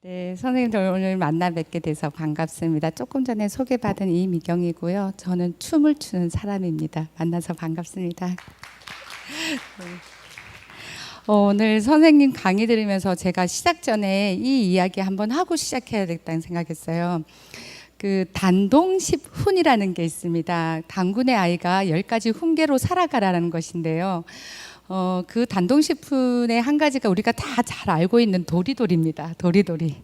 네, 선생님들 오늘 만나 뵙게 돼서 반갑습니다. 조금 전에 소개받은 이미경이고요. 저는 춤을 추는 사람입니다. 만나서 반갑습니다. 네. 오늘 선생님 강의 들으면서 제가 시작 전에 이 이야기 한번 하고 시작해야 되겠다는 생각했어요. 그 단동십훈이라는 게 있습니다. 단군의 아이가 10가지 훈계로 살아가라는 것인데요. 그 단동십훈의 한 가지가 우리가 다 잘 알고 있는 도리도리입니다. 도리도리.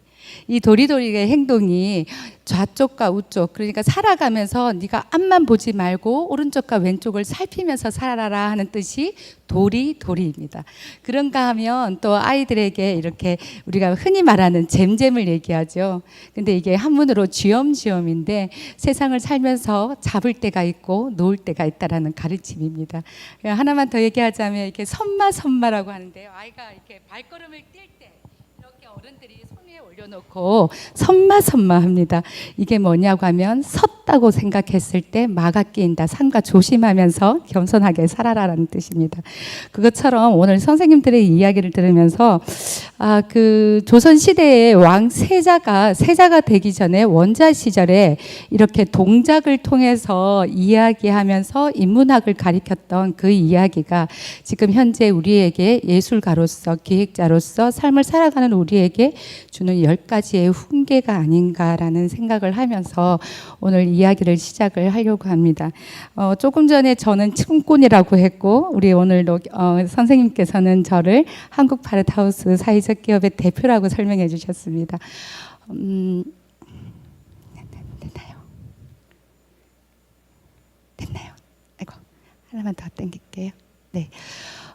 이 도리도리의 행동이 좌쪽과 우쪽, 그러니까 살아가면서 네가 앞만 보지 말고 오른쪽과 왼쪽을 살피면서 살아라 하는 뜻이 도리도리입니다. 그런가 하면 또 아이들에게 이렇게 우리가 흔히 말하는 잼잼을 얘기하죠. 근데 이게 한문으로 쥐엄쥐엄인데 세상을 살면서 잡을 때가 있고 놓을 때가 있다라는 가르침입니다. 하나만 더 얘기하자면 이렇게 선마선마라고 하는데요. 아이가 이렇게 발걸음을 뛸 때 이렇게 어른들이 손 위에 올려놓고 선마선마합니다. 이게 뭐냐고 하면 섰다고 생각했을 때 마가 끼인다. 삼가 조심하면서 겸손하게 살아라라는 뜻입니다. 그것처럼 오늘 선생님들의 이야기를 들으면서 그 조선 시대의 왕 세자가 되기 전에 원자 시절에 이렇게 동작을 통해서 이야기하면서 인문학을 가리켰던 그 이야기가 지금 현재 우리에게 예술가로서 기획자로서 삶을 살아가는 우리에게 주는 10가지의 훈계가 아닌가라는 생각을 하면서 오늘 이야기를 시작을 하려고 합니다. 조금 전에 저는 춤꾼이라고 했고 우리 오늘도 선생님께서는 저를 한국 파르트하우스 사회적 기업의 대표라고 설명해 주셨습니다. 됐나요? 아이고, 하나만 더 당길게요. 네.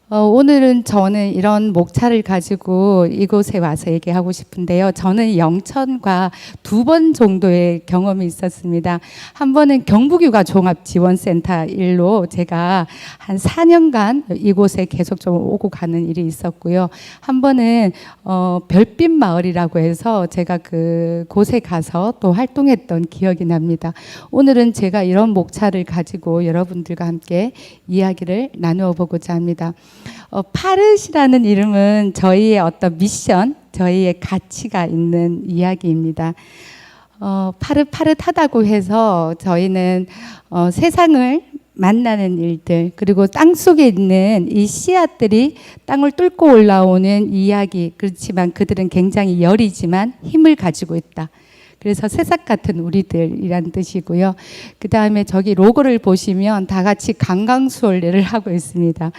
오늘은 저는 이런 목차를 가지고 이곳에 와서 얘기하고 싶은데요. 저는 영천과 2번 정도의 경험이 있었습니다. 한 번은 경북육아 종합지원센터 일로 제가 한 4년간 이곳에 계속 좀 오고 가는 일이 있었고요. 한 번은 별빛 마을이라고 해서 제가 그곳에 가서 또 활동했던 기억이 납니다. 오늘은 제가 이런 목차를 가지고 여러분들과 함께 이야기를 나누어 보고자 합니다. 파릇이라는 이름은 저희의 어떤 미션, 저희의 가치가 있는 이야기입니다. 파릇파릇하다고 해서 저희는 세상을 만나는 일들, 그리고 땅 속에 있는 이 씨앗들이 땅을 뚫고 올라오는 이야기, 그렇지만 그들은 굉장히 여리지만 힘을 가지고 있다. 그래서 새싹 같은 우리들이란 뜻이고요. 그 다음에 저기 로고를 보시면 다 같이 강강수월래를 하고 있습니다.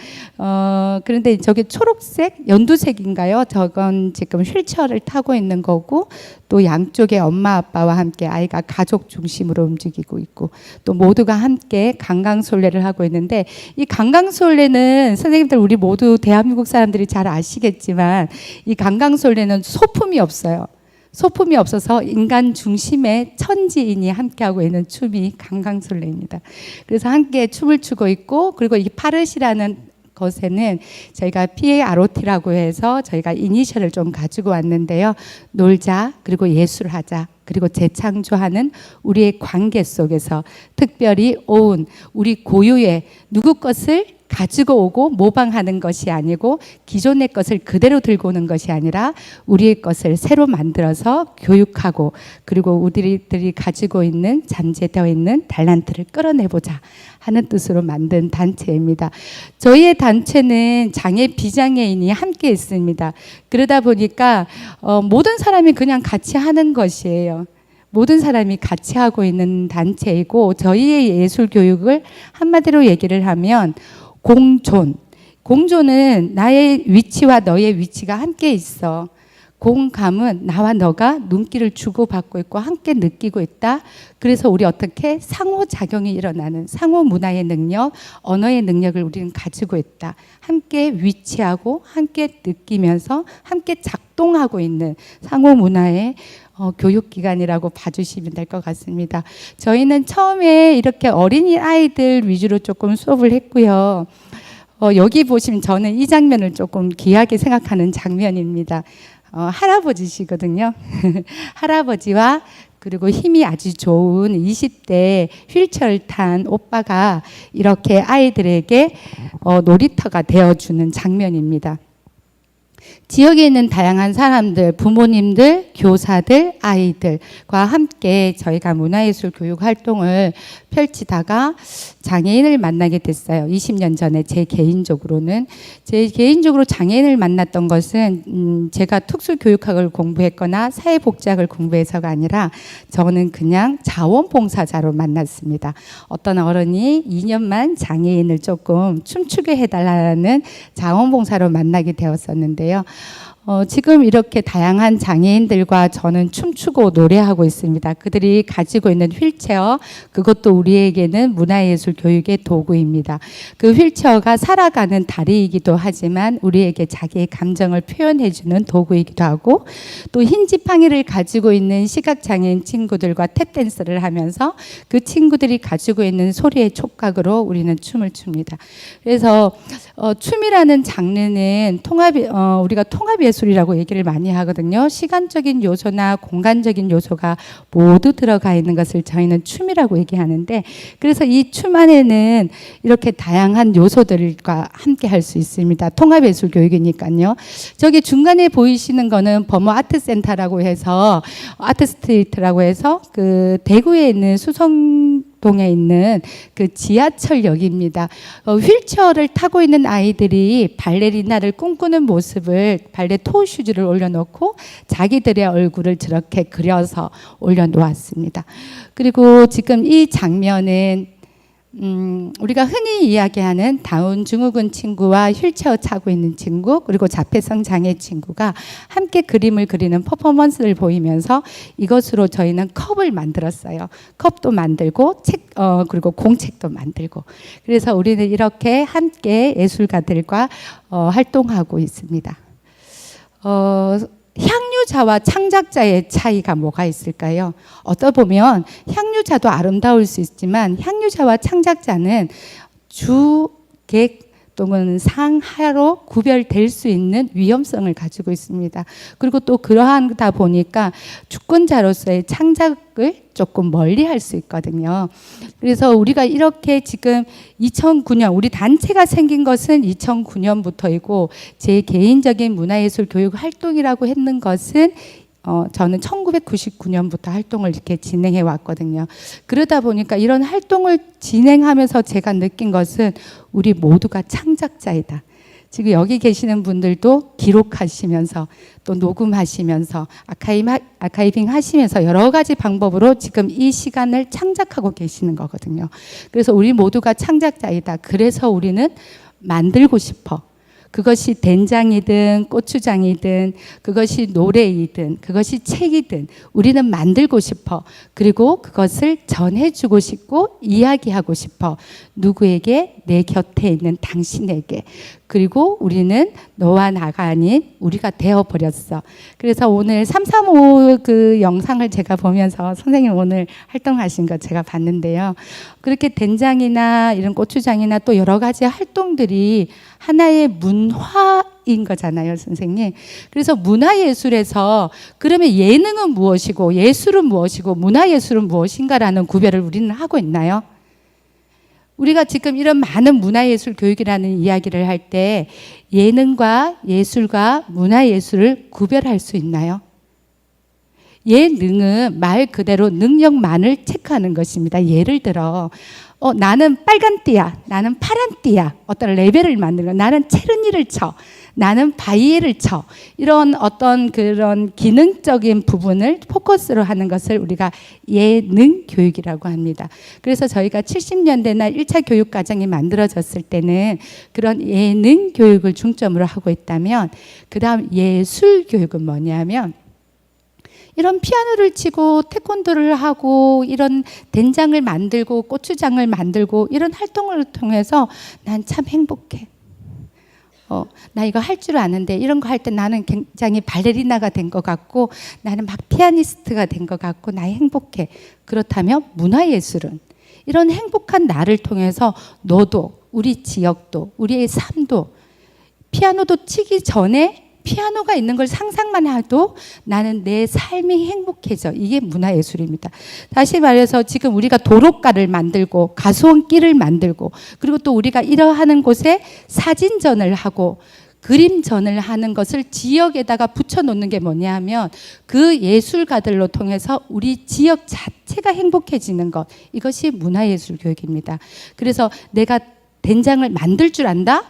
그런데 저기 초록색, 연두색인가요? 저건 지금 휠체어를 타고 있는 거고 또 양쪽에 엄마 아빠와 함께 아이가 가족 중심으로 움직이고 있고 또 모두가 함께 강강수월래를 하고 있는데 이 강강수월래는 선생님들 우리 모두 대한민국 사람들이 잘 아시겠지만 이 강강수월래는 소품이 없어요. 소품이 없어서 인간 중심의 천지인이 함께하고 있는 춤이 강강술래입니다. 그래서 함께 춤을 추고 있고 그리고 이 파릇이라는 것에는 저희가 PAROT라고 해서 저희가 이니셜을 좀 가지고 왔는데요. 놀자, 그리고 예술하자, 그리고 재창조하는 우리의 관계 속에서 특별히 온 우리 고유의 누구 것을 가지고 오고 모방하는 것이 아니고 기존의 것을 그대로 들고 오는 것이 아니라 우리의 것을 새로 만들어서 교육하고 그리고 우리들이 가지고 있는 잠재되어 있는 달란트를 끌어내보자 하는 뜻으로 만든 단체입니다. 저희의 단체는 장애 비장애인이 함께 있습니다. 그러다 보니까 모든 사람이 그냥 같이 하는 것이에요. 모든 사람이 같이 하고 있는 단체이고 저희의 예술 교육을 한마디로 얘기를 하면 공존. 공존은 나의 위치와 너의 위치가 함께 있어. 공감은 나와 너가 눈길을 주고받고 있고 함께 느끼고 있다. 그래서 우리 어떻게 상호작용이 일어나는 상호 문화의 능력, 언어의 능력을 우리는 가지고 있다. 함께 위치하고 함께 느끼면서 함께 작동하고 있는 상호 문화의 교육기관이라고 봐주시면 될 것 같습니다. 저희는 처음에 이렇게 어린이 아이들 위주로 조금 수업을 했고요. 여기 보시면 저는 이 장면을 조금 귀하게 생각하는 장면입니다. 할아버지시거든요. 할아버지와 그리고 힘이 아주 좋은 20대 휠체어를 탄 오빠가 이렇게 아이들에게 놀이터가 되어주는 장면입니다. 지역에 있는 다양한 사람들, 부모님들, 교사들, 아이들과 함께 저희가 문화예술 교육 활동을 펼치다가 장애인을 만나게 됐어요. 20년 전에 제 개인적으로 장애인을 만났던 것은 제가 특수교육학을 공부했거나 사회복지학을 공부해서가 아니라 저는 그냥 자원봉사자로 만났습니다. 어떤 어른이 2년만 장애인을 조금 춤추게 해달라는 자원봉사로 만나게 되었었는데요. 지금 이렇게 다양한 장애인들과 저는 춤추고 노래하고 있습니다. 그들이 가지고 있는 휠체어, 그것도 우리에게는 문화예술 교육의 도구입니다. 그 휠체어가 살아가는 다리이기도 하지만 우리에게 자기의 감정을 표현해주는 도구이기도 하고, 또 흰 지팡이를 가지고 있는 시각장애인 친구들과 탭댄스를 하면서 그 친구들이 가지고 있는 소리의 촉각으로 우리는 춤을 춥니다. 그래서 춤이라는 장르는 우리가 통합예술이라고 얘기를 많이 하거든요. 시간적인 요소나 공간적인 요소가 모두 들어가 있는 것을 저희는 춤이라고 얘기하는데, 그래서 이 춤 안에는 이렇게 다양한 요소들과 함께 할 수 있습니다. 통합예술 교육이니까요. 저기 중간에 보이시는 거는 범어 아트센터라고 해서, 아트스트리트라고 해서 그 대구에 있는 수성동에 있는 그 지하철역입니다. 휠체어를 타고 있는 아이들이 발레리나를 꿈꾸는 모습을 발레 토슈즈를 올려놓고 자기들의 얼굴을 저렇게 그려서 올려놓았습니다. 그리고 지금 이 장면은 우리가 흔히 이야기하는 다운 증후군 친구와 휠체어 타고 있는 친구, 그리고 자폐성 장애 친구가 함께 그림을 그리는 퍼포먼스를 보이면서 이것으로 저희는 컵을 만들었어요. 컵도 만들고 그리고 공책도 만들고, 그래서 우리는 이렇게 함께 예술가들과 활동하고 있습니다. 향유자와 창작자의 차이가 뭐가 있을까요? 어떠 보면 향유자도 아름다울 수 있지만 향유자와 창작자는 주객 또는 상하로 구별될 수 있는 위험성을 가지고 있습니다. 그리고 또 그러하다 보니까 주권자로서의 창작을 조금 멀리 할 수 있거든요. 그래서 우리가 이렇게 지금 2009년, 우리 단체가 생긴 것은 2009년부터이고 제 개인적인 문화예술 교육 활동이라고 했는 것은 저는 1999년부터 활동을 이렇게 진행해 왔거든요. 그러다 보니까 이런 활동을 진행하면서 제가 느낀 것은 우리 모두가 창작자이다. 지금 여기 계시는 분들도 기록하시면서 또 녹음하시면서 아카이빙 하시면서 여러 가지 방법으로 지금 이 시간을 창작하고 계시는 거거든요. 그래서 우리 모두가 창작자이다. 그래서 우리는 만들고 싶어. 그것이 된장이든 고추장이든 그것이 노래이든 그것이 책이든 우리는 만들고 싶어. 그리고 그것을 전해주고 싶고 이야기하고 싶어. 누구에게? 내 곁에 있는 당신에게. 그리고 우리는 너와 나가 아닌 우리가 되어버렸어. 그래서 오늘 335 그 영상을 제가 보면서 선생님 오늘 활동하신 거 제가 봤는데요. 그렇게 된장이나 이런 고추장이나 또 여러 가지 활동들이 하나의 문화인 거잖아요, 선생님. 그래서 문화예술에서 그러면 예능은 무엇이고 예술은 무엇이고 문화예술은 무엇인가라는 구별을 우리는 하고 있나요? 우리가 지금 이런 많은 문화예술 교육이라는 이야기를 할 때 예능과 예술과 문화예술을 구별할 수 있나요? 예능은 말 그대로 능력만을 체크하는 것입니다. 예를 들어 나는 빨간 띠야, 나는 파란 띠야, 어떤 레벨을 만들고 나는 체르니를 쳐, 나는 바이에를 쳐, 이런 어떤 그런 기능적인 부분을 포커스로 하는 것을 우리가 예능 교육이라고 합니다. 그래서 저희가 70년대나 1차 교육과정이 만들어졌을 때는 그런 예능 교육을 중점으로 하고 있다면, 그 다음 예술 교육은 뭐냐면 이런 피아노를 치고 태권도를 하고 이런 된장을 만들고 고추장을 만들고 이런 활동을 통해서 난 참 행복해. 나 이거 할 줄 아는데 이런 거 할 때 나는 굉장히 발레리나가 된 것 같고 나는 막 피아니스트가 된 것 같고 나 행복해. 그렇다면 문화예술은 이런 행복한 나를 통해서 너도 우리 지역도 우리의 삶도 피아노도 치기 전에 피아노가 있는 걸 상상만 해도 나는 내 삶이 행복해져. 이게 문화예술입니다. 다시 말해서 지금 우리가 도로가를 만들고 가수원길을 만들고 그리고 또 우리가 이러하는 곳에 사진전을 하고 그림전을 하는 것을 지역에다가 붙여놓는 게 뭐냐 하면 그 예술가들로 통해서 우리 지역 자체가 행복해지는 것, 이것이 문화예술교육입니다. 그래서 내가 된장을 만들 줄 안다?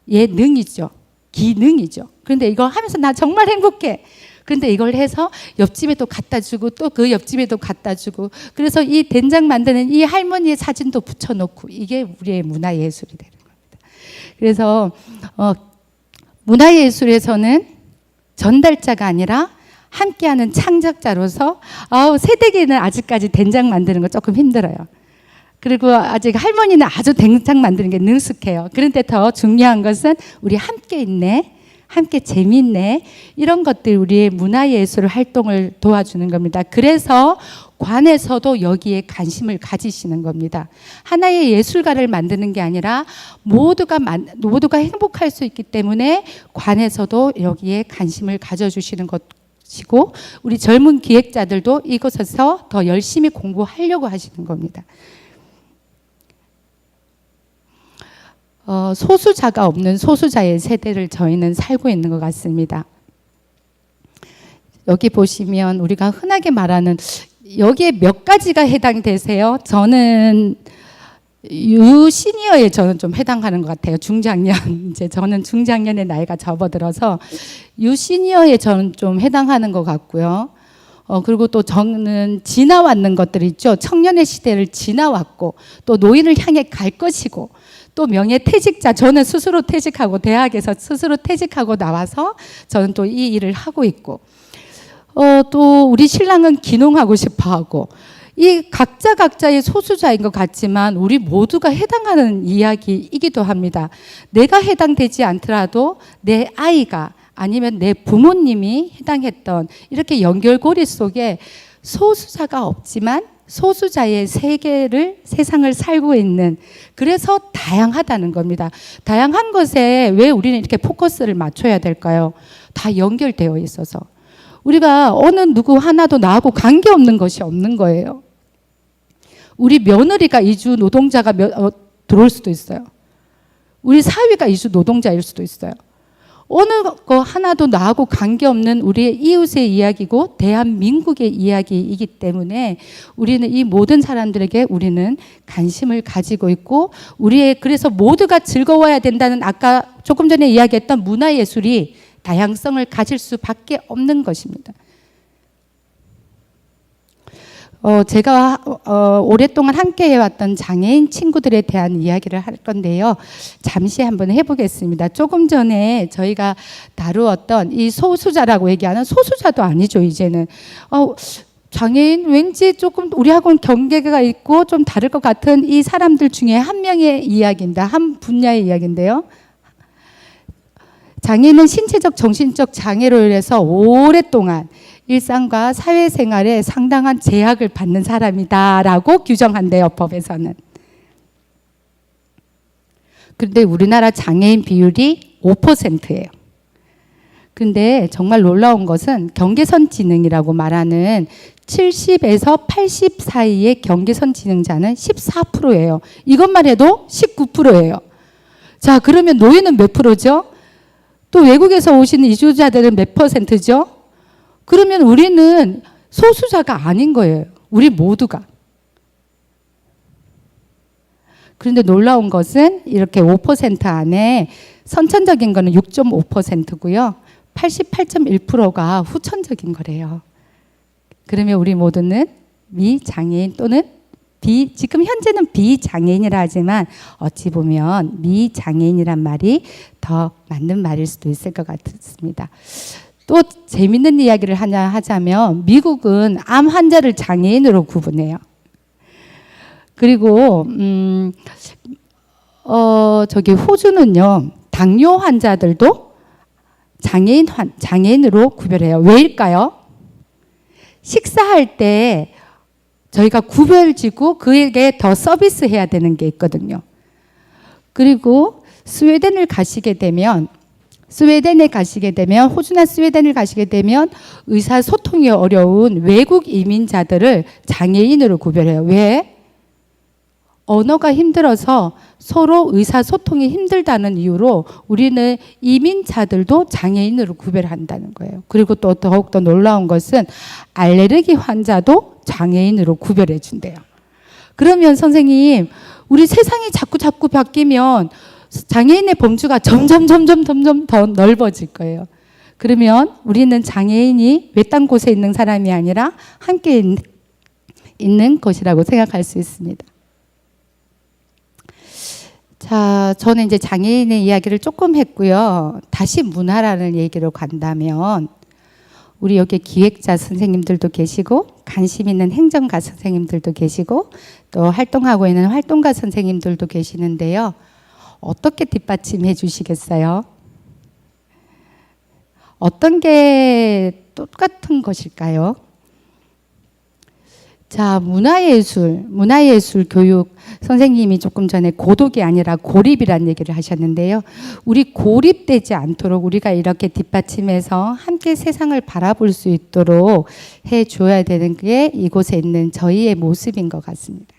예능이죠. 기능이죠. 그런데 이걸 하면서 나 정말 행복해. 그런데 이걸 해서 옆집에도 갖다 주고 또 그 옆집에도 갖다 주고, 그래서 이 된장 만드는 이 할머니의 사진도 붙여놓고, 이게 우리의 문화예술이 되는 겁니다. 그래서 문화예술에서는 전달자가 아니라 함께하는 창작자로서 새댁에는 아직까지 된장 만드는 거 조금 힘들어요. 그리고 아직 할머니는 아주 된장 만드는 게 능숙해요. 그런데 더 중요한 것은 우리 함께 있네, 함께 재미있네, 이런 것들이 우리의 문화예술 활동을 도와주는 겁니다. 그래서 관에서도 여기에 관심을 가지시는 겁니다. 하나의 예술가를 만드는 게 아니라 모두가 행복할 수 있기 때문에 관에서도 여기에 관심을 가져주시는 것이고, 우리 젊은 기획자들도 이곳에서 더 열심히 공부하려고 하시는 겁니다. 소수자가 없는 소수자의 세대를 저희는 살고 있는 것 같습니다. 여기 보시면 우리가 흔하게 말하는, 여기에 몇 가지가 해당되세요? 저는 유시니어에 저는 좀 해당하는 것 같아요. 중장년. 이제 저는 중장년의 나이가 접어들어서 유시니어에 저는 좀 해당하는 것 같고요. 그리고 또 저는 지나왔는 것들 있죠. 청년의 시대를 지나왔고, 또 노인을 향해 갈 것이고, 또 명예퇴직자, 저는 스스로 퇴직하고 대학에서 스스로 퇴직하고 나와서 저는 또 이 일을 하고 있고, 또 우리 신랑은 귀농하고 싶어하고, 이 각자의 소수자인 것 같지만 우리 모두가 해당하는 이야기이기도 합니다. 내가 해당되지 않더라도 내 아이가 아니면 내 부모님이 해당했던, 이렇게 연결고리 속에 소수자가 없지만 소수자의 세상을 살고 있는, 그래서 다양하다는 겁니다. 다양한 것에 왜 우리는 이렇게 포커스를 맞춰야 될까요? 다 연결되어 있어서. 우리가 어느 누구 하나도 나하고 관계없는 것이 없는 거예요. 우리 며느리가 이주 노동자가 들어올 수도 있어요. 우리 사위가 이주 노동자일 수도 있어요. 어느 거 하나도 나하고 관계없는 우리의 이웃의 이야기고 대한민국의 이야기이기 때문에 우리는 이 모든 사람들에게 우리는 관심을 가지고 있고, 그래서 모두가 즐거워야 된다는, 아까 조금 전에 이야기했던 문화예술이 다양성을 가질 수밖에 없는 것입니다. 제가 오랫동안 함께 해왔던 장애인 친구들에 대한 이야기를 할 건데요. 잠시 한번 해보겠습니다. 조금 전에 저희가 다루었던 이 소수자라고 얘기하는, 소수자도 아니죠, 이제는. 장애인 왠지 조금 우리하고는 경계가 있고 좀 다를 것 같은 이 사람들 중에 한 명의 이야기입니다. 한 분야의 이야기인데요. 장애인은 신체적, 정신적 장애로 인해서 오랫동안 일상과 사회생활에 상당한 제약을 받는 사람이다라고 규정한대요, 법에서는. 그런데 우리나라 장애인 비율이 5%예요. 근데 정말 놀라운 것은 경계선 지능이라고 말하는 70에서 80 사이의 경계선 지능자는 14%예요. 이것만 해도 19%예요. 자, 그러면 노인은 몇 프로죠? 또 외국에서 오시는 이주자들은 몇 %죠? 그러면 우리는 소수자가 아닌 거예요. 우리 모두가. 그런데 놀라운 것은 이렇게 5% 안에 선천적인 거는 6.5%고요. 88.1%가 후천적인 거래요. 그러면 우리 모두는 미장애인 또는 지금 현재는 비장애인이라 하지만 어찌 보면 미장애인이란 말이 더 맞는 말일 수도 있을 것 같습니다. 또 재밌는 이야기를 하나 하자면 미국은 암 환자를 장애인으로 구분해요. 그리고 호주는요, 당뇨 환자들도 장애인으로 구별해요. 왜일까요? 식사할 때 저희가 구별지고 그에게 더 서비스해야 되는 게 있거든요. 그리고 스웨덴에 가시게 되면, 호주나 스웨덴을 가시게 되면 의사소통이 어려운 외국 이민자들을 장애인으로 구별해요. 왜? 언어가 힘들어서 서로 의사소통이 힘들다는 이유로 우리는 이민자들도 장애인으로 구별한다는 거예요. 그리고 또 더욱더 놀라운 것은 알레르기 환자도 장애인으로 구별해 준대요. 그러면 선생님, 우리 세상이 자꾸 바뀌면 장애인의 범주가 점점 더 넓어질 거예요. 그러면 우리는 장애인이 외딴 곳에 있는 사람이 아니라 함께 있는 것이라고 생각할 수 있습니다. 자, 저는 이제 장애인의 이야기를 조금 했고요. 다시 문화라는 얘기로 간다면 우리 여기 기획자 선생님들도 계시고 관심 있는 행정가 선생님들도 계시고 또 활동하고 있는 활동가 선생님들도 계시는데요. 어떻게 뒷받침해 주시겠어요? 어떤 게 똑같은 것일까요? 자, 문화예술 교육 선생님이 조금 전에 고독이 아니라 고립이라는 얘기를 하셨는데요. 우리 고립되지 않도록 우리가 이렇게 뒷받침해서 함께 세상을 바라볼 수 있도록 해줘야 되는 게 이곳에 있는 저희의 모습인 것 같습니다.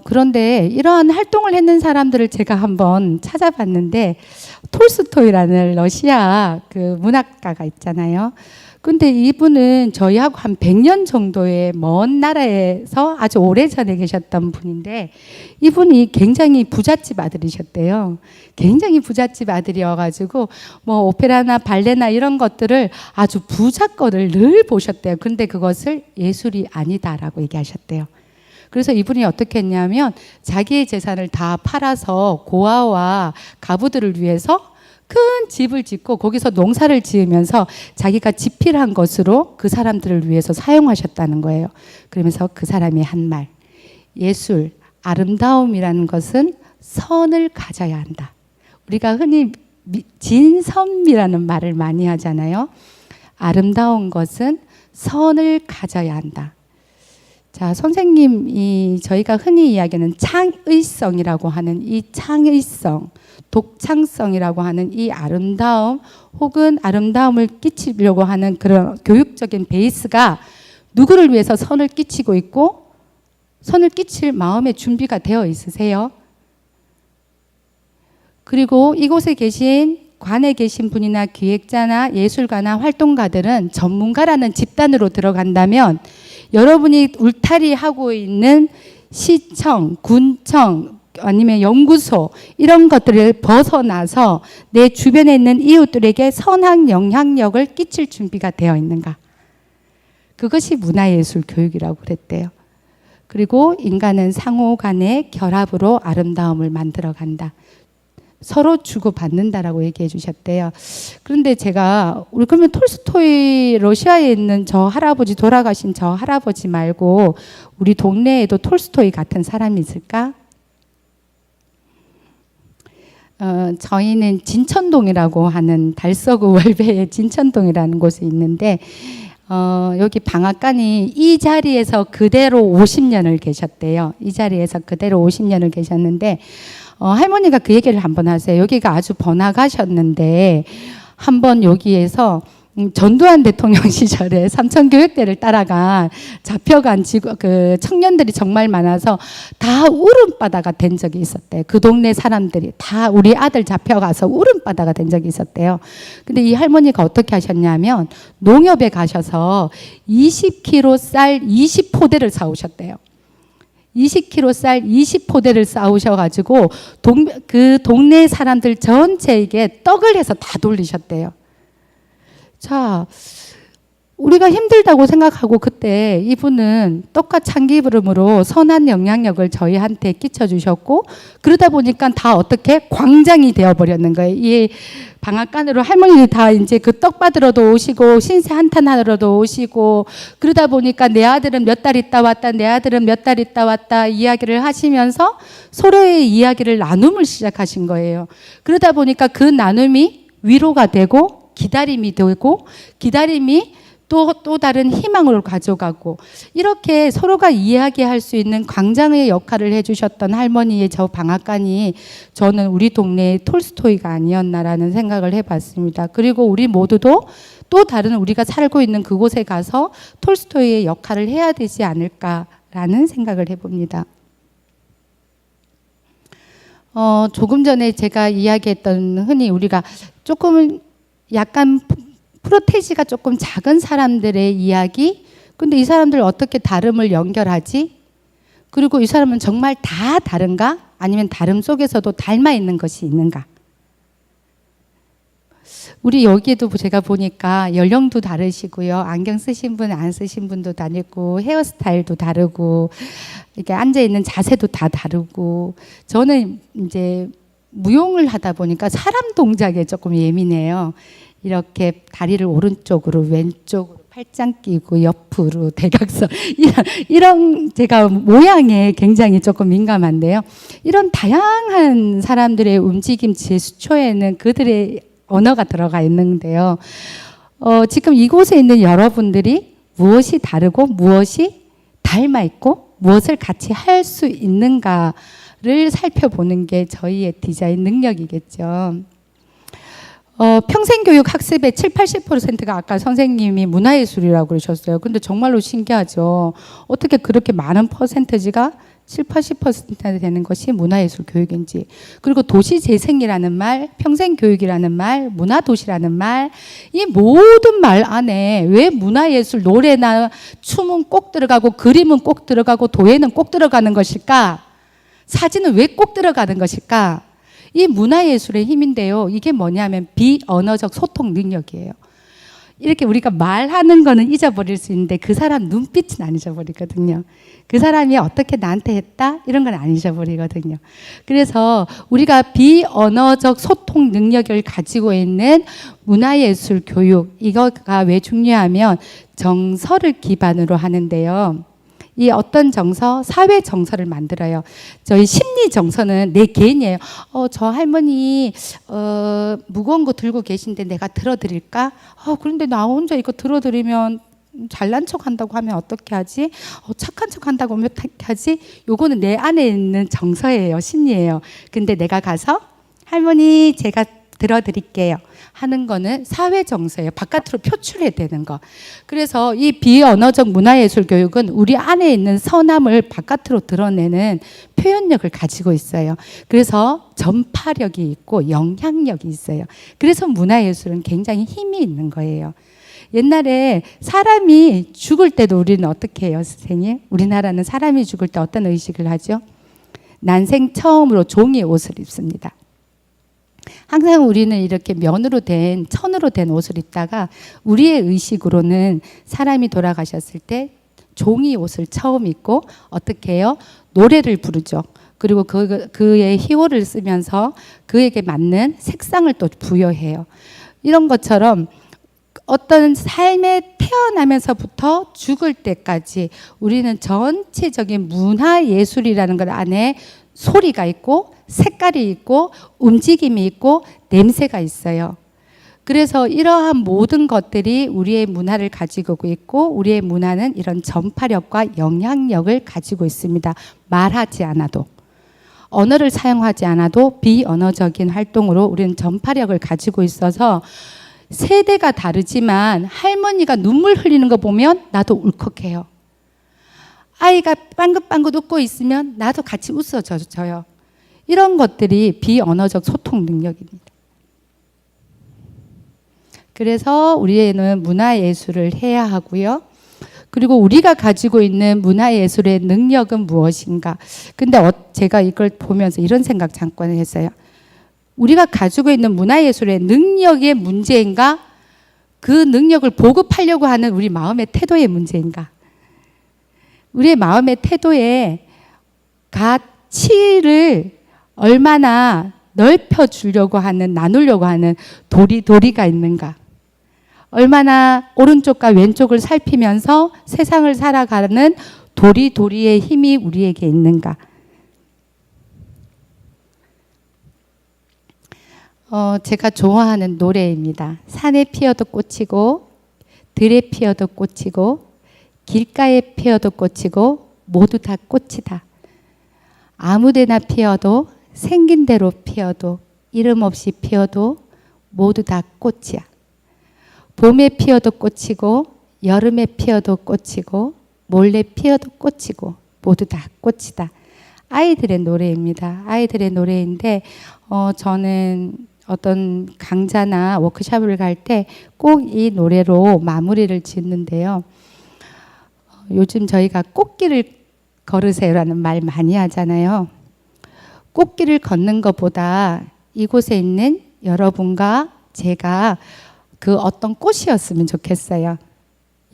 그런데 이러한 활동을 했는 사람들을 제가 한번 찾아봤는데 톨스토이라는 러시아 그 문학가가 있잖아요. 근데 이분은 저희하고 한 100년 정도의 먼 나라에서 아주 오래전에 계셨던 분인데 이분이 굉장히 부잣집 아들이셨대요. 굉장히 부잣집 아들이어가지고 뭐 오페라나 발레나 이런 것들을 아주 부자권을 늘 보셨대요. 근데 그것을 예술이 아니다라고 얘기하셨대요. 그래서 이분이 어떻게 했냐면 자기의 재산을 다 팔아서 고아와 가부들을 위해서 큰 집을 짓고 거기서 농사를 지으면서 자기가 집필한 것으로 그 사람들을 위해서 사용하셨다는 거예요. 그러면서 그 사람이 한 말, 예술, 아름다움이라는 것은 선을 가져야 한다. 우리가 흔히 진선미라는 말을 많이 하잖아요. 아름다운 것은 선을 가져야 한다. 자, 선생님이 저희가 흔히 이야기하는 창의성이라고 하는 이 창의성, 독창성이라고 하는 이 아름다움 혹은 아름다움을 끼치려고 하는 그런 교육적인 베이스가 누구를 위해서 선을 끼치고 있고 선을 끼칠 마음의 준비가 되어 있으세요? 그리고 이곳에 계신 관에 계신 분이나 기획자나 예술가나 활동가들은 전문가라는 집단으로 들어간다면 여러분이 울타리하고 있는 시청, 군청 아니면 연구소 이런 것들을 벗어나서 내 주변에 있는 이웃들에게 선한 영향력을 끼칠 준비가 되어 있는가? 그것이 문화예술 교육이라고 그랬대요. 그리고 인간은 상호 간의 결합으로 아름다움을 만들어간다. 서로 주고받는다라고 얘기해 주셨대요. 그런데 제가 우리 그러면 톨스토이 러시아에 있는 저 할아버지 돌아가신 저 할아버지 말고 우리 동네에도 톨스토이 같은 사람이 있을까? 저희는 진천동이라고 하는 달서구 월배의 진천동이라는 곳에 있는데 여기 방앗간이 이 자리에서 그대로 50년을 계셨대요. 이 자리에서 그대로 50년을 계셨는데 할머니가 그 얘기를 한번 하세요. 여기가 아주 번화가셨는데 한번 여기에서 전두환 대통령 시절에 삼천교육대를 따라간 잡혀간 그 청년들이 정말 많아서 다 울음바다가 된 적이 있었대요. 그 동네 사람들이 다 우리 아들 잡혀가서 울음바다가 된 적이 있었대요. 근데 이 할머니가 어떻게 하셨냐면 농협에 가셔서 20kg 쌀 20포대를 사오셨대요. 20kg 쌀 20포대를 싸우셔가지고 그 동네 사람들 전체에게 떡을 해서 다 돌리셨대요. 자, 우리가 힘들다고 생각하고 그때 이분은 떡과 참기름으로 선한 영향력을 저희한테 끼쳐주셨고 그러다 보니까 다 어떻게 광장이 되어버렸는 거예요. 이 방앗간으로 할머니들 다 이제 그 떡 받으러도 오시고 신세 한탄하러도 오시고 그러다 보니까 내 아들은 몇 달 있다 왔다 내 아들은 몇 달 있다 왔다 이야기를 하시면서 서로의 이야기를 나눔을 시작하신 거예요. 그러다 보니까 그 나눔이 위로가 되고 기다림이 되고 기다림이 또 다른 희망으로 가져가고 이렇게 서로가 이야기할 수 있는 광장의 역할을 해주셨던 할머니의 저 방앗간이 저는 우리 동네의 톨스토이가 아니었나라는 생각을 해봤습니다. 그리고 우리 모두도 또 다른 우리가 살고 있는 그곳에 가서 톨스토이의 역할을 해야 되지 않을까 있을까라는 생각을 해봅니다. 조금 전에 제가 이야기했던 흔히 우리가 조금 약간 프로테지가 조금 작은 사람들의 이야기, 근데 이 사람들 어떻게 다름을 연결하지? 그리고 이 사람은 정말 다 다른가? 아니면 다름 속에서도 닮아 있는 것이 있는가? 우리 여기에도 제가 보니까 연령도 다르시고요. 안경 쓰신 분, 안 쓰신 분도 다르고, 헤어스타일도 다르고, 이렇게 앉아있는 자세도 다 다르고, 저는 이제 무용을 하다 보니까 사람 동작에 조금 예민해요. 이렇게 다리를 오른쪽으로, 왼쪽으로, 팔짱 끼고, 옆으로, 대각선, 이런 제가 모양에 굉장히 조금 민감한데요. 이런 다양한 사람들의 움직임 제스처에는 그들의 언어가 들어가 있는데요. 지금 이곳에 있는 여러분들이 무엇이 다르고 무엇이 닮아 있고 무엇을 같이 할 수 있는가를 살펴보는 게 저희의 디자인 능력이겠죠. 평생교육 학습의 70~80%가 아까 선생님이 문화예술이라고 그러셨어요. 근데 정말로 신기하죠. 어떻게 그렇게 많은 퍼센트지가 70~80% 되는 것이 문화예술 교육인지. 그리고 도시재생이라는 말, 평생교육이라는 말, 문화도시라는 말, 이 모든 말 안에 왜 문화예술, 노래나 춤은 꼭 들어가고 그림은 꼭 들어가고 도예는 꼭 들어가는 것일까? 사진은 왜 꼭 들어가는 것일까? 이 문화예술의 힘인데요. 이게 뭐냐면 비언어적 소통 능력이에요. 이렇게 우리가 말하는 거는 잊어버릴 수 있는데 그 사람 눈빛은 안 잊어버리거든요. 그 사람이 어떻게 나한테 했다? 이런 건 안 잊어버리거든요. 그래서 우리가 비언어적 소통 능력을 가지고 있는 문화예술 교육, 이거가 왜 중요하면 정서를 기반으로 하는데요. 이 어떤 정서? 사회 정서를 만들어요. 저희 심리 정서는 내 개인이에요. 저 할머니 무거운 거 들고 계신데 내가 들어드릴까? 그런데 나 혼자 이거 들어드리면 잘난 척 한다고 하면 어떻게 하지? 착한 척 한다고 하면 어떻게 하지? 요거는 내 안에 있는 정서예요. 심리예요. 근데 내가 가서 할머니 제가 들어드릴게요 하는 거는 사회 정서예요. 바깥으로 표출해야 되는 거. 그래서 이 비언어적 문화예술 교육은 우리 안에 있는 선함을 바깥으로 드러내는 표현력을 가지고 있어요. 그래서 전파력이 있고 영향력이 있어요. 그래서 문화예술은 굉장히 힘이 있는 거예요. 옛날에 사람이 죽을 때도 우리는 어떻게 해요, 선생님? 우리나라는 사람이 죽을 때 어떤 의식을 하죠? 난생 처음으로 종이 옷을 입습니다. 항상 우리는 이렇게 면으로 된, 천으로 된 옷을 입다가 우리의 의식으로는 사람이 돌아가셨을 때 종이 옷을 처음 입고 어떻게 해요? 노래를 부르죠. 그리고 그의 희호를 쓰면서 그에게 맞는 색상을 또 부여해요. 이런 것처럼 어떤 삶에 태어나면서부터 죽을 때까지 우리는 전체적인 문화예술이라는 것 안에 소리가 있고 색깔이 있고 움직임이 있고 냄새가 있어요. 그래서 이러한 모든 것들이 우리의 문화를 가지고 있고 우리의 문화는 이런 전파력과 영향력을 가지고 있습니다. 말하지 않아도. 언어를 사용하지 않아도 비언어적인 활동으로 우리는 전파력을 가지고 있어서 세대가 다르지만 할머니가 눈물 흘리는 거 보면 나도 울컥해요. 아이가 빵긋빵긋 웃고 있으면 나도 같이 웃어줘요. 이런 것들이 비언어적 소통 능력입니다. 그래서 우리는 문화예술을 해야 하고요. 그리고 우리가 가지고 있는 문화예술의 능력은 무엇인가? 근데 제가 이걸 보면서 이런 생각 잠깐 했어요. 우리가 가지고 있는 문화예술의 능력의 문제인가? 그 능력을 보급하려고 하는 우리 마음의 태도의 문제인가? 우리의 마음의 태도에 가치를 얼마나 넓혀주려고 하는, 나누려고 하는 도리도리가 있는가? 얼마나 오른쪽과 왼쪽을 살피면서 세상을 살아가는 도리도리의 힘이 우리에게 있는가? 제가 좋아하는 노래입니다. 산에 피어도 꽃이고 들에 피어도 꽃이고 길가에 피어도 꽃이고 모두 다 꽃이다. 아무데나 피어도 생긴 대로 피어도 이름 없이 피어도 모두 다 꽃이야. 봄에 피어도 꽃이고 여름에 피어도 꽃이고 몰래 피어도 꽃이고 모두 다 꽃이다. 아이들의 노래입니다. 아이들의 노래인데 저는 어떤 강좌나 워크숍을 갈 때 꼭 이 노래로 마무리를 짓는데요. 요즘 저희가 꽃길을 걸으세요라는 말 많이 하잖아요. 꽃길을 걷는 것보다 이곳에 있는 여러분과 제가 그 어떤 꽃이었으면 좋겠어요.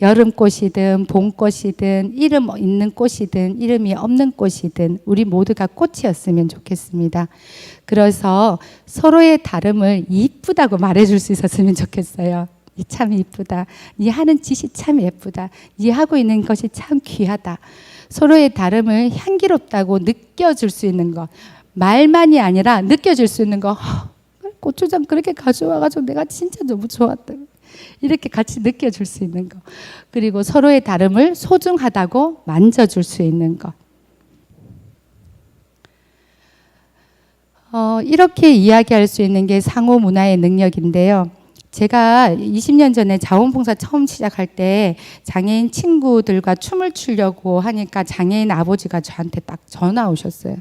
여름꽃이든 봄꽃이든 이름 있는 꽃이든 이름이 없는 꽃이든 우리 모두가 꽃이었으면 좋겠습니다. 그래서 서로의 다름을 이쁘다고 말해줄 수 있었으면 좋겠어요. 니 참 이쁘다. 니 하는 짓이 참 예쁘다. 니 하고 있는 것이 참 귀하다. 서로의 다름을 향기롭다고 느껴줄 수 있는 것. 말만이 아니라 느껴줄 수 있는 거. 고추장 그렇게 가져와가지고 내가 진짜 너무 좋았다. 이렇게 같이 느껴줄 수 있는 것. 그리고 서로의 다름을 소중하다고 만져줄 수 있는 것. 이렇게 이야기할 수 있는 게 상호 문화의 능력인데요. 제가 20년 전에 자원봉사 처음 시작할 때 장애인 친구들과 춤을 추려고 하니까 장애인 아버지가 저한테 딱 전화 오셨어요.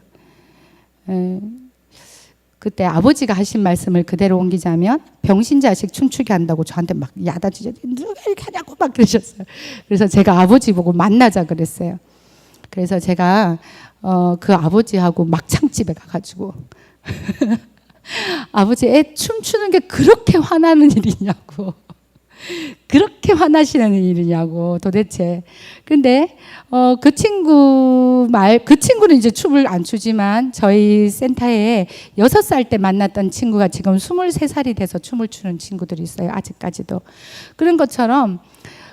그때 아버지가 하신 말씀을 그대로 옮기자면 병신 자식 춤추게 한다고 저한테 막 야단치죠. 누가 이렇게 하냐고 막 그러셨어요. 그래서 제가 아버지 보고 만나자 그랬어요. 그래서 제가 그 아버지하고 막창집에 가가지고 아버지 애 춤추는 게 그렇게 화나는 일이냐고. 그렇게 화나시는 일이냐고 도대체. 근데 그 친구는 이제 춤을 안 추지만 저희 센터에 6살 때 만났던 친구가 지금 23살이 돼서 춤을 추는 친구들이 있어요. 아직까지도. 그런 것처럼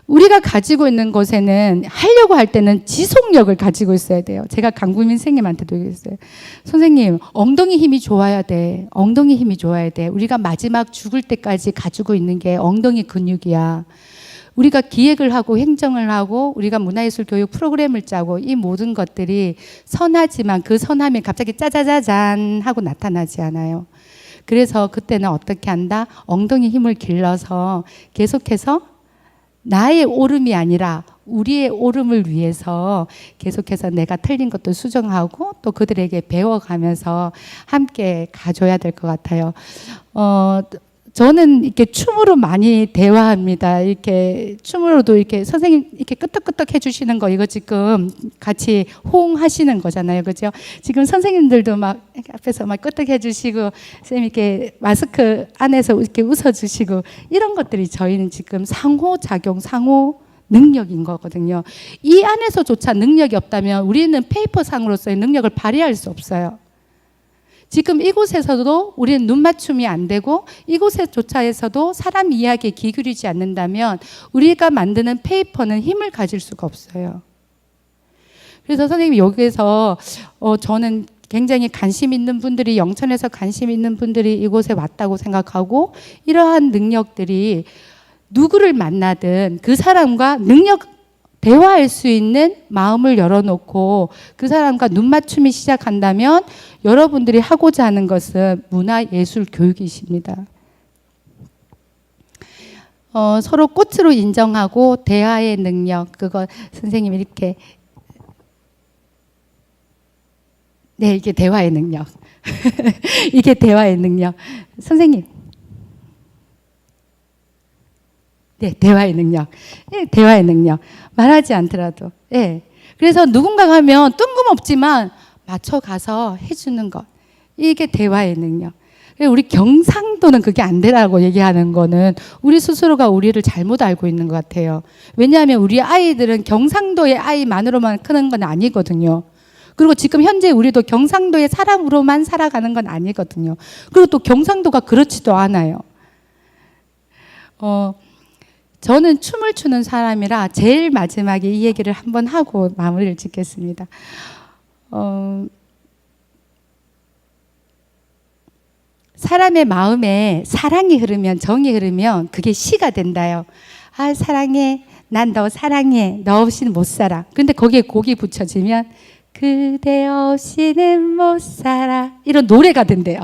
우리가 가지고 있는 것에는 하려고 할 때는 지속력을 가지고 있어야 돼요. 제가 강구민 선생님한테도 얘기했어요. 선생님, 엉덩이 힘이 좋아야 돼. 엉덩이 힘이 좋아야 돼. 우리가 마지막 죽을 때까지 가지고 있는 게 엉덩이 근육이야. 우리가 기획을 하고 행정을 하고 우리가 문화예술 교육 프로그램을 짜고 이 모든 것들이 선하지만 그 선함이 갑자기 짜자자잔 하고 나타나지 않아요. 그래서 그때는 어떻게 한다? 엉덩이 힘을 길러서 계속해서 나의 오름이 아니라 우리의 오름을 위해서 계속해서 내가 틀린 것도 수정하고 또 그들에게 배워가면서 함께 가줘야 될 것 같아요. 저는 이렇게 춤으로 많이 대화합니다. 이렇게 춤으로도 이렇게 선생님 이렇게 끄떡끄떡 해주시는 거 이거 지금 같이 호응하시는 거잖아요, 그죠? 지금 선생님들도 막 앞에서 막 끄떡 해주시고 선생님 이렇게 마스크 안에서 이렇게 웃어주시고 이런 것들이 저희는 지금 상호작용, 상호 능력인 거거든요. 이 안에서조차 능력이 없다면 우리는 페이퍼상으로서의 능력을 발휘할 수 없어요. 지금 이곳에서도 우리는 눈 맞춤이 안 되고 이곳에조차에서도 사람 이야기에 귀 기울이지 않는다면 우리가 만드는 페이퍼는 힘을 가질 수가 없어요. 그래서 선생님이 여기에서 저는 굉장히 관심 있는 분들이 영천에서 관심 있는 분들이 이곳에 왔다고 생각하고 이러한 능력들이 누구를 만나든 그 사람과 대화할 수 있는 마음을 열어놓고 그 사람과 눈 맞춤이 시작한다면 여러분들이 하고자 하는 것은 문화예술 교육이십니다. 서로 꽃으로 인정하고 대화의 능력, 그거 선생님이 이렇게 네, 이게 대화의 능력. 이게 대화의 능력. 선생님. 네, 대화의 능력. 네, 대화의 능력. 말하지 않더라도. 네. 그래서 누군가가 하면 뜬금없지만 맞춰가서 해주는 것. 이게 대화의 능력. 우리 경상도는 그게 안 되라고 얘기하는 거는 우리 스스로가 우리를 잘못 알고 있는 것 같아요. 왜냐하면 우리 아이들은 경상도의 아이만으로만 크는 건 아니거든요. 그리고 지금 현재 우리도 경상도의 사람으로만 살아가는 건 아니거든요. 그리고 또 경상도가 그렇지도 않아요. 저는 춤을 추는 사람이라 제일 마지막에 이 얘기를 한번 하고 마무리를 짓겠습니다. 사람의 마음에 사랑이 흐르면 정이 흐르면 그게 시가 된다요. 아 사랑해, 난 너 사랑해, 너 없이는 못 살아. 근데 거기에 곡이 붙여지면 그대 없이는 못 살아 이런 노래가 된대요.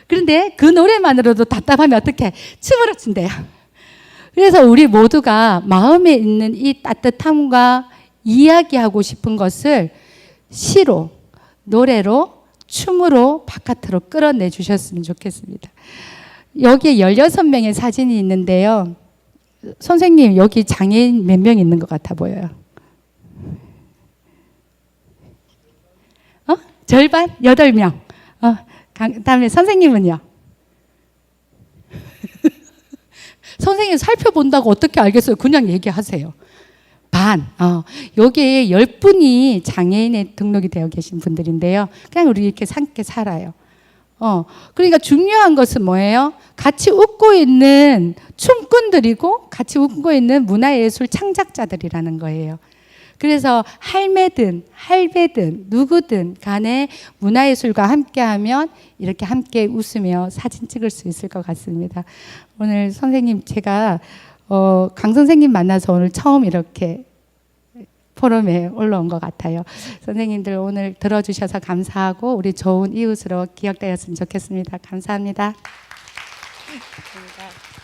그런데 그 노래만으로도 답답하면 어떻게 춤을 춘대요. 그래서 우리 모두가 마음에 있는 이 따뜻함과 이야기하고 싶은 것을 시로, 노래로, 춤으로 바깥으로 끌어내 주셨으면 좋겠습니다. 여기에 16명의 사진이 있는데요. 선생님, 여기 장애인 몇 명 있는 것 같아 보여요? 절반? 8명. 그다음에 선생님은요? 선생님 살펴본다고 어떻게 알겠어요? 그냥 얘기하세요. 반. 여기에 10분이 장애인에 등록이 되어 계신 분들인데요. 그냥 우리 이렇게 함께 살아요. 그러니까 중요한 것은 뭐예요? 같이 웃고 있는 춤꾼들이고 같이 웃고 있는 문화예술 창작자들이라는 거예요. 그래서 할매든 할배든 누구든 간에 문화예술과 함께하면 이렇게 함께 웃으며 사진 찍을 수 있을 것 같습니다. 오늘 선생님 제가 강 선생님 만나서 오늘 처음 이렇게 포럼에 올라온 것 같아요. 선생님들 오늘 들어주셔서 감사하고 우리 좋은 이웃으로 기억되었으면 좋겠습니다. 감사합니다. 감사합니다.